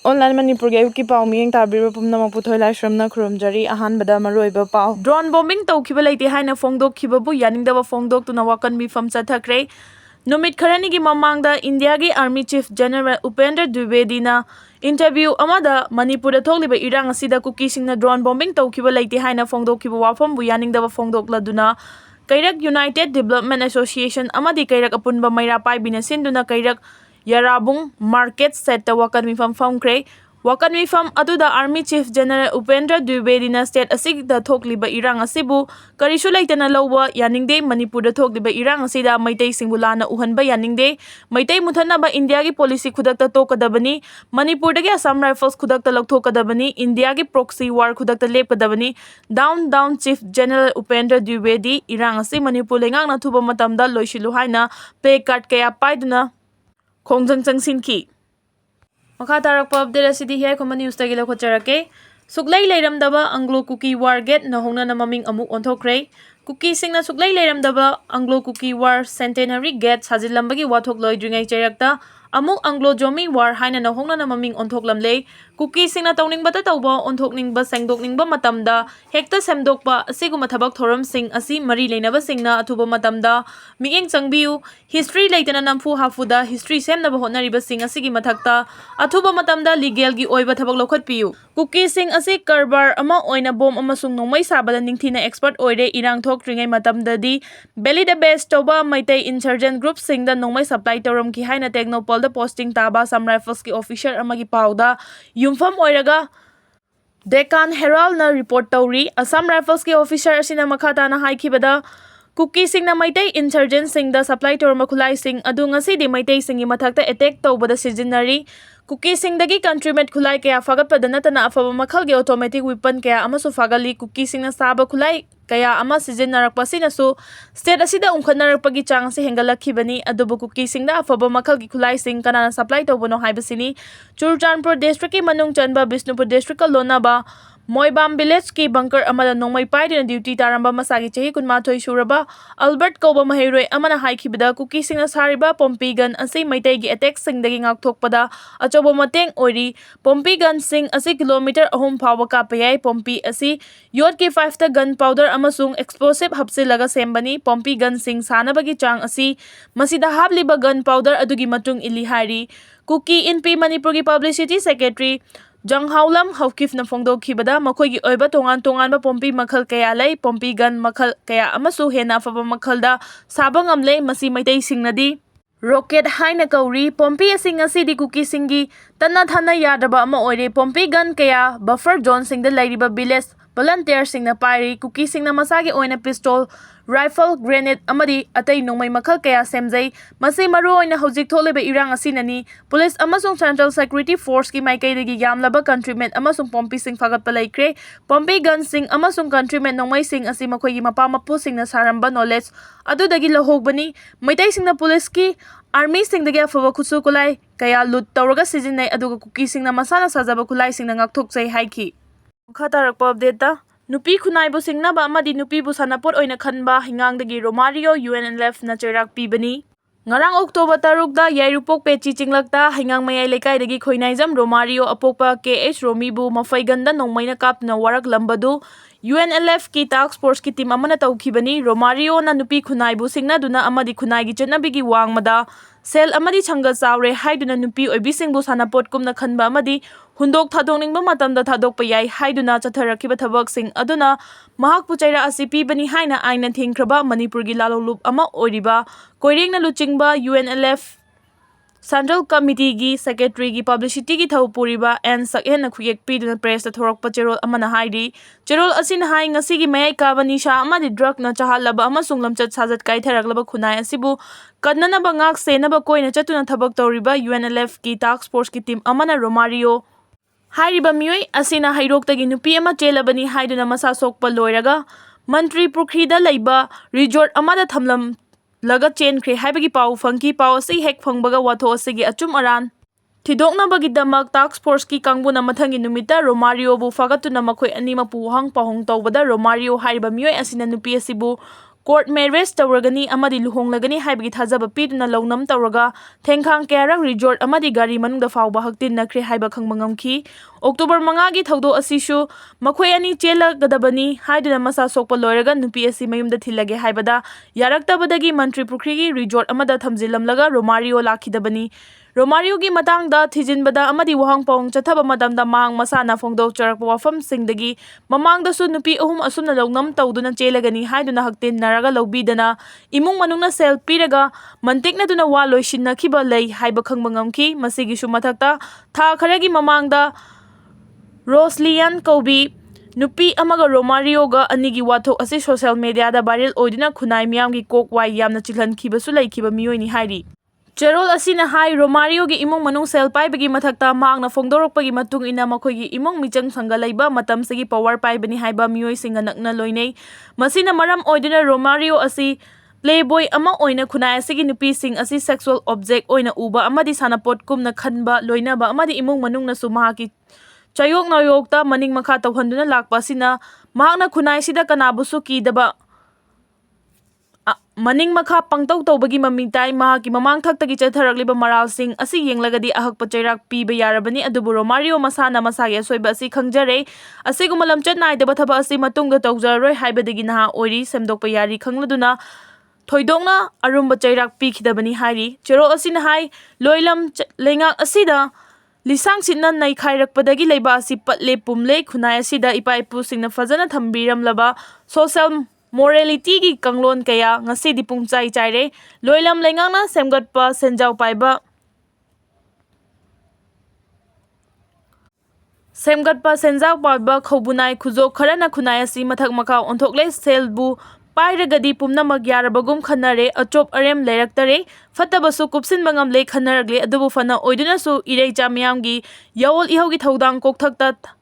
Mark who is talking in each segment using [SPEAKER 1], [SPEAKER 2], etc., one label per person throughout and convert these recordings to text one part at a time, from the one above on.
[SPEAKER 1] Online Manipuri ki pau miyeng tabir pumna maputhoy lai shramna khurumjari ahan bada maroiba pau drone bombing tawkiba leite haina fongdok khibabu yaningdaba fongdok tuna wakan mifam chathakre numit kharani gi mamangda India gi Army Chief General Upendra Dwivedi na interview amada Manipur da thokliba irang asida kuki singna drone bombing tawkiba leite haina fongdok khiba wafam bu yaningdaba fongdok laduna Kairak United Development Association amadi Kairak apunba maira pai bina sinduna Kairak Yarabung Market set wakan mifam famkre wakan mifam aduda Army Chief General Upendra Dwivedi na state asig da thokliba irang asibu karishu laitana lawwa yaningde Manipur da thokliba irang asida maitai singbulana uhanba yaningde maitai muthanaba India gi policy khudakta tokadabani Manipur dagi Assam Rifles khudakta laktokadabani India gi proxy war khudakta lepkadabani down Chief General Upendra Dwivedi irang asi Manipur lengang na thuba matamda loisilu haina play card kaya paiduna Kongjang Sinki. Makatarapa update asidi hai common news tagila khocharake. Suklai leiramdaba Anglo Kuki War Gate na hongna na maming amuk onthokre. Kuki singna suklai leiramdaba Anglo Kuki War Centenary Gate sajilambagi wathok loidringai chairakta amuk Anglo Zomi War haina na hongna na maming onthoklamle. Kuki singna tawningbata tawba onthokningba sengdokningba matamda hekta semdokpa asiguma thabak thoram sing asi mari leinaba singna athuba matamda mieng changbiu history leitana namfu hafuda history semnaba hotnariba sing asigi mathakta athuba matamda legal gi oiba thabak lokhatpiu Kuki sing asi karbar ama oina bom amasung nongmai sabada ningthina expert oire irang thokringai matamdadi belly the best toba maitai insurgent group singda nongmai supply toram ki haina technopol da posting taba Assam Rifles ki officer amagi pauda Yumfam oiraga Deccan Herald na report tawri Assam Rifles ki officer asina makhata na haikibada Kuki sing na maitai insurgent sing da supply to Khutlai sing adu ngasi di maitai singi mathakta attack tawbada sizinari Kuki sing dagi countrymen Khutlai kaya fagat padana tana afaba makhal ge automatic weapon kaya amasu fagali Kuki sing na Saba Khutlai kaya ama sizinnarakpa sinasu state asida umkhatnarakpagi chang se hengalakhibani adubu Kuki sing da afaba makhal gi Khutlai sing kanana supply tawbono haibasini Churchanpur district ki manung chanba Bishnupur district ka lonaba Moibam village ki bunker amada nongmai paidina duty taramba masagi chahi kunmathoi suraba Albert Koba Mahiroi amana haikibada Kuki singna sariba pompi gun asi maitai gi attack sing dagi ngakthokpada achobo mateng oiri pompi gun sing asi kilometer ahum phawa kapayai pompi asi yot ki 5 ta gun powder amasung explosive hapsilaga sembani pompi gun sing sanabagi chang asi masida habliba gun powder adugi matung ili hari Kuki NP Manipur gi publicity secretary Jang Haulam Haukif na fongdok khibada makhoi gi oiba tongan ba pompi makhal kaya lay pompi gun makhal kaya amasu hena faba makhalda sabang amle masi maitai singnadi rocket haina kauri pompi asing asidi Kuki singi tanna thana yadaba ama oire pompi gun kaya buffer zone singda lairiba village volunteer singna pairi Kuki singna masagi oina pistol rifle grenade amadi atai nongmai makhal kaya semjai masi maru oina hojik tholeba irang asinani police amasung central security force ki maikai dagi yamlaba countrymen amasung pompi sing fagat palaikre pompi gun sing amasung countrymen nongmai sing asi makhoi gi mapa mapu singna saramba knowledge adu dagi lahogbani maitai singna police ki army sing dagi afaba khusu kulai kaya lut tawraga sizinai aduga Kuki singna masana sajaba Khutlai singna ngakthok chai haiki khatarakpa update da Nupi khunai bu singna ba amadi nupi bu sanapot oina khanba hingang dagi Romario UNLF na chairak pibani Ngarang October 3 da Yairupok pechi chinglakta hingang mayai lekai dagi khoinaijam Romario apokpa KH Romi bu mafaigan da nongmaina kapna warak lambadu UNLF ki task force ki team amana tawkhibani Romario na nupi khunai bu singna duna amadi khunai gi chenabigi wangmada sel amadi changa chawre haiduna nupi oibising bu sanapot kumna khanba amadi hundok thadoningba matamda thadokpa yai haiduna chatharakiba thabak sing aduna mahak puchaira asi pibani haina aina thingkraba Manipur gi lalolup ama oiriba koirengna luchingba UNLF Central Committee gi Secretary gi Publicity gi Thawpuriba and Sakhen na khuyek piduna press ta thorakpa cherol amana haidi cherol asin hai ngasi gi mayai kabani sha amadi drug na chahalaba amasung lamchat sajat kai tharaklaba khunai asibu kadnana bangak senaba koina chatuna thabak tawriba UNLF ki task force ki team amana Romario Hairiba mioi asina hairoktagi nupi ama chelabani haiduna masa sokpa loiraga Mantri Pukrida leiba resort amada thamlam laga chain kre haibagi pau fangki pau asi hek phangbaga watho asigi achum aran thidokna bagi damak task force ki kangbuna mathangi numita Romario bu fagatuna makhoi anima puhang pahong tawbada Romario haiba mioi asina nupi asibu court marriage tawragani amadi luhonglagani haibagi thajaba piduna launam tawraga thengkhang kayarang resort amadi gari manungda fawba haktin nakre haiba khangba ngamki October 5 gi thawdo asishu makhoi ani chelagadabani haiduna masa sokpa loiraga nupi asi mayumda thilage haibada yaraktabadagi mantri pukri gi resort amada thamjilamlaga Romario lakhidabani Romario gi matangda thijinbada amadi wahang pawng chathaba madamda mang masana phongdok charakpa wafam singdagi mamangda su nupi ahum asumna longnam tawduna chelagani haiduna haktin naraga lobidana imung manungna sel piraga mantekna duna wa loishinna khiba lei haiba khangba ngamki masigi su mathakta tha kharagi mamangda Roslian Kobi nupi amaga Romario ga anigi wathok asi social media da viral oidina khunai miyam gi kokwai yamna chilhan khiba su lai khiba miyoi ni hairi Cherol asina hai Romario gi imong manung sel paibagi mathakta maangna phongdorokpagi matung ina makhoigi imong michang sanga leiba matam segi power paibani haiba miyoi singa nakna loinei masina maram oidina Romario asi playboy ama oina khunai asigi nupi sing asi sexual object oina uba amadi sanapot kumna khanba loinaba amadi imong manungna su mahaki chayok nayokta maning makha tawhanduna lakpa sina mahakna khunai sida kanabusu kidaba maning makha pangtaw tawbagi mamingtai mahaki mamang thaktagi chatharakliba maral sing asi yenglagadi ahakpa chairak piba yarabani adubu Romario masana masagi asoiba asi khangjare asiguma lamchat naidaba thaba asi matungda tawjaroi haibadagi naha oiri semdokpa yari khangladuna thoidongna arumba chairak pikhidabani hairi chero asina hai loilam lengak asida lisang sinna nai khairakpadagi leiba asi patle pumle khunai asida ipaipu singna fajana thambiramlaba social morality gi kanglon kaya ngasi di pungchai chaire loilam lengangna semgatpa senjau paiba khobunai khujo kharana khunai asi mathak maka onthokle selbu pairagadi pumnamak yarabagum khanare achop arem leiraktare fatabasu kupsin bangam le khanaragle adubu fana oiduna su irei chamyamgi yawol ihogi thodang kokthakta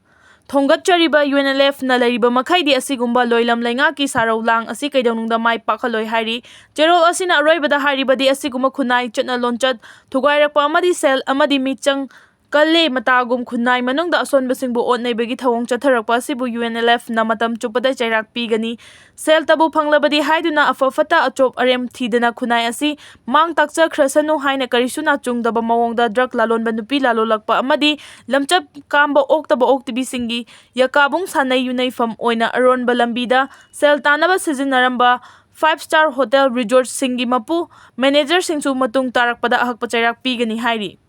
[SPEAKER 1] thongatchariba UNLF na lariba makhaidi asigumba loilam lenga ki saraulang asi kaidonungda mai pakhaloi hairi cherol asina aroibada haribadi asiguma khunai chatna lonchat thugairakpa amadi sel amadi michang kalle matagum khunai manungda asonbasingbu onnaibagi thawong chatharakpa asibu UNLF na matam chupada chairak pigani sel tabu phanglabadi haiduna afafata achop arem thidana khunai asi mang takcha khrasanu haina karisuna chungdaba mawongda drug lalonba nupi lalolakpa amadi lamchap kamba oktaba oktibi singi yakabung sanai yunai fam oina aronba lambida sel tanaba sizinaramba 5-star hotel resort singi mapu manager singsu matung tarakpada ahakpa chairak pigani hairi